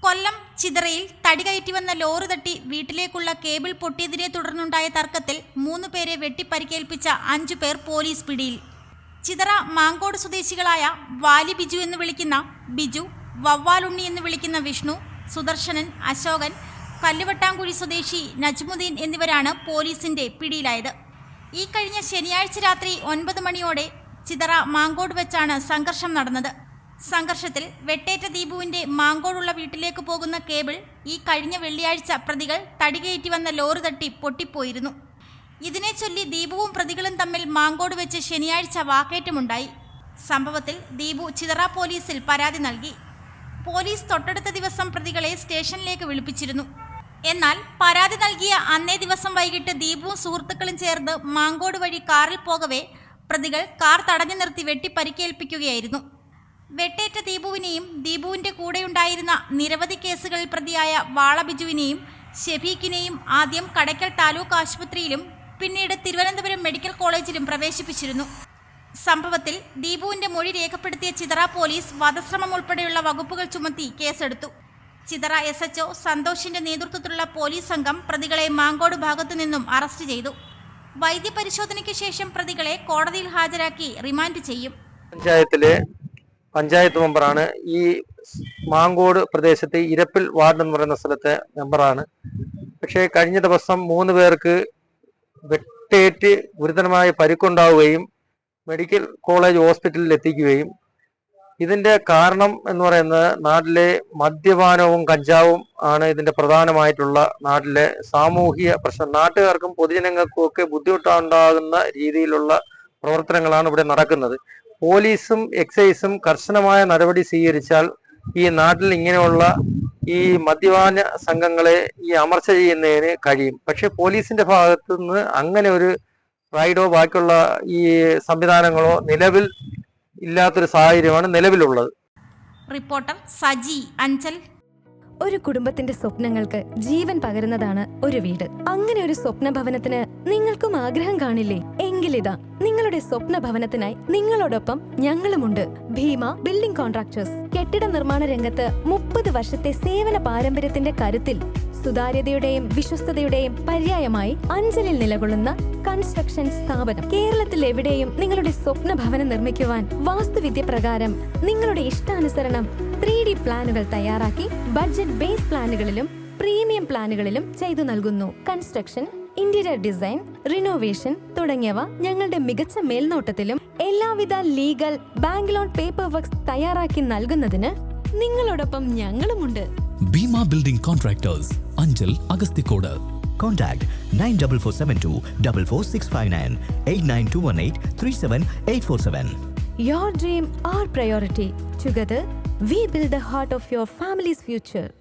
കൊല്ലം ചിതറയിൽ തടി കയറ്റി വന്ന ലോറി തട്ടി വീട്ടിലേക്കുള്ള കേബിൾ പൊട്ടിയതിനെ തുടർന്നുണ്ടായ തർക്കത്തിൽ 3 പേരെ വെട്ടിപ്പരിക്കേൽപ്പിച്ച 5 പേർ പോലീസ് പിടിയിൽ. ചിതറ മാങ്കോട് സ്വദേശികളായ വാലി ബിജു എന്ന് വിളിക്കുന്ന ബിജു, വവ്വാലുണ്ണി എന്ന് വിളിക്കുന്ന വിഷ്ണു, സുദർശനൻ, അശോകൻ, കല്ലുവട്ടാംകുഴി സ്വദേശി നജ്മുദ്ദീൻ എന്നിവരാണ് പോലീസിന്റെ പിടിയിലായത്. ഈ കഴിഞ്ഞ ശനിയാഴ്ച രാത്രി 9 മണിയോടെ ചിതറ മാങ്കോട് വെച്ചാണ് സംഘർഷം നടന്നത്. സംഘർഷത്തിൽ വെട്ടേറ്റ ദീപുവിന്റെ മാങ്കോടുള്ള വീട്ടിലേക്ക് പോകുന്ന കേബിൾ ഈ കഴിഞ്ഞ വെള്ളിയാഴ്ച പ്രതികൾ തടികയറ്റി വന്ന ലോറി തട്ടി പൊട്ടിപ്പോയിരുന്നു. ഇതിനെ ചൊല്ലി ദീപുവും പ്രതികളും തമ്മിൽ മാങ്കോട് വെച്ച് ശനിയാഴ്ച വാക്കേറ്റമുണ്ടായി. സംഭവത്തിൽ ദീപു ചിതറ പോലീസിൽ പരാതി നൽകി. പോലീസ് തൊട്ടടുത്ത ദിവസം പ്രതികളെ സ്റ്റേഷനിലേക്ക് വിളിപ്പിച്ചിരുന്നു. എന്നാൽ പരാതി നൽകിയ അന്നേ ദിവസം വൈകിട്ട് ദീപുവും സുഹൃത്തുക്കളും ചേർന്ന് മാങ്കോട് വഴി കാറിൽ പോകവേ പ്രതികൾ കാർ തടഞ്ഞു നിർത്തി വെട്ടിപ്പരിക്കേൽപ്പിക്കുകയായിരുന്നു. വെട്ടേറ്റ ദീപുവിനെയും ദീപുവിന്റെ കൂടെയുണ്ടായിരുന്ന നിരവധി കേസുകളിൽ പ്രതിയായ വാള ബിജുവിനെയും ഷെഫീഖിനെയും ആദ്യം കടയ്ക്കൽ താലൂക്ക് ആശുപത്രിയിലും പിന്നീട് തിരുവനന്തപുരം മെഡിക്കൽ കോളേജിലും പ്രവേശിപ്പിച്ചിരുന്നു. സംഭവത്തിൽ ദീപുവിന്റെ മൊഴി രേഖപ്പെടുത്തിയ ചിതറ പോലീസ് വധശ്രമം ഉൾപ്പെടെയുള്ള വകുപ്പുകൾ ചുമത്തി കേസെടുത്തു. ചിതറ SHO സന്തോഷിന്റെ നേതൃത്വത്തിലുള്ള പോലീസ് സംഘം പ്രതികളെ മാങ്കോട് ഭാഗത്തു നിന്നും അറസ്റ്റ് ചെയ്തു. വൈദ്യപരിശോധനയ്ക്ക് ശേഷം പ്രതികളെ കോടതിയിൽ ഹാജരാക്കി റിമാൻഡ് ചെയ്യും. പഞ്ചായത്ത് മെമ്പറാണ്. ഈ മാങ്കോട് പ്രദേശത്തെ ഇരപ്പിൽ വാർഡ് എന്ന് പറയുന്ന സ്ഥലത്തെ മെമ്പറാണ്. പക്ഷേ കഴിഞ്ഞ ദിവസം 3 പേർക്ക് വെട്ടേറ്റ് ഗുരുതരമായ പരിക്കുണ്ടാവുകയും മെഡിക്കൽ കോളേജ് ഹോസ്പിറ്റലിൽ എത്തിക്കുകയും ഇതിന്റെ കാരണം എന്ന് പറയുന്നത് നാട്ടിലെ മദ്യപാനവും കഞ്ചാവും ആണ് ഇതിന്റെ പ്രധാനമായിട്ടുള്ള നാട്ടിലെ സാമൂഹിക പ്രശ്നം. നാട്ടുകാർക്കും പൊതുജനങ്ങൾക്കും ഒക്കെ ബുദ്ധിമുട്ടുണ്ടാകുന്ന രീതിയിലുള്ള പ്രവർത്തനങ്ങളാണ് ഇവിടെ നടക്കുന്നത്. പോലീസും എക്സൈസും കർശനമായ നടപടി സ്വീകരിച്ചാൽ ഈ നാട്ടിൽ ഇങ്ങനെയുള്ള ഈ മദ്യപാന സംഘങ്ങളെ ഈ അമർച്ച ചെയ്യുന്നതിന് കഴിയും. പക്ഷെ പോലീസിന്റെ ഭാഗത്തു നിന്ന് അങ്ങനെ ഒരു റൈഡോ ബാക്കിയുള്ള ഈ സംവിധാനങ്ങളോ നിലവിൽ ഇല്ലാത്തൊരു സാഹചര്യമാണ് നിലവിലുള്ളത്. റിപ്പോർട്ടർ സജി അഞ്ചൽ. ഒരു കുടുംബത്തിന്റെ സ്വപ്നങ്ങൾക്ക് ജീവൻ പകരുന്നതാണ് ഒരു വീട്. അങ്ങനെ ഒരു സ്വപ്ന ഭവനത്തിന് നിങ്ങൾക്കും ആഗ്രഹം കാണില്ലേ? എങ്കിലിതാ നിങ്ങളുടെ സ്വപ്ന ഭവനത്തിനായി നിങ്ങളോടൊപ്പം ഞങ്ങളുമുണ്ട്. Bheema building contractors. കെട്ടിട നിർമ്മാണ രംഗത്ത് 30 വർഷത്തെ സേവന പാരമ്പര്യത്തിന്റെ കരുത്തിൽ സുതാര്യതയുടെയും വിശ്വസ്തയുടെയും പര്യായമായി അഞ്ചലിൽ നിലകൊള്ളുന്ന കൺസ്ട്രക്ഷൻ സ്ഥാപനം. കേരളത്തിൽ എവിടെയും നിങ്ങളുടെ സ്വപ്ന ഭവനം നിർമ്മിക്കുവാൻ വാസ്തുവിദ്യ പ്രകാരം നിങ്ങളുടെ ഇഷ്ടാനുസരണം 3D പ്ലാനുകൾ തയ്യാറാക്കി ബഡ്ജറ്റ് ബേസ് പ്ലാനുകളിലും പ്രീമിയം പ്ലാനുകളിലും ചെയ്തു നൽകുന്നു. കൺസ്ട്രക്ഷൻ, ഇന്റീരിയർ ഡിസൈൻ, റിനോവേഷൻ തുടങ്ങിയവ ഞങ്ങളുടെ മികച്ച മേൽനോട്ടത്തിലും എല്ലാവിധ legal bank loan paper works തയ്യാറാക്കി നൽകുന്നതിന് നിങ്ങളോടൊപ്പം ഞങ്ങളുമുണ്ട്. Bheema building contractors, Anchal, Agasthikode. Contact 94472 44659 89218 37847. Your dream, our priority. Together, we build the heart of your family's future.